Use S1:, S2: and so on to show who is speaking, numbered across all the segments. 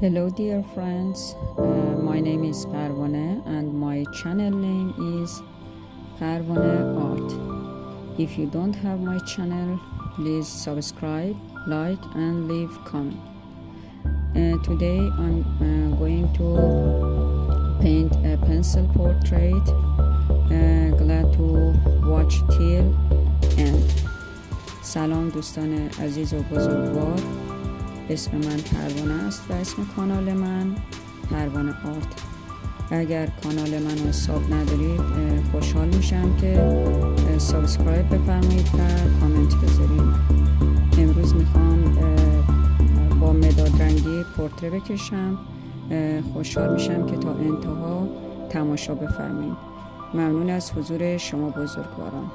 S1: Hello dear friends, my name is Parvaneh and my channel name is ParvaneArt. If you don't have my channel, please subscribe, like and leave comment. Today I'm going to paint a pencil portrait. Glad to watch till end. سلام دوستان عزیز و بزرگوار، اسم من پروانه است و اسم کانال من پروانه آرت. اگر کانال من رو حساب ندارید خوشحال میشم که سابسکرایب بفرمایید و کامنت بذارید. امروز میخوام با مداد رنگی پورتره بکشم. خوشحال میشم که تا انتها تماشا بفرمایید. ممنون از حضور شما بزرگواران.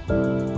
S1: you.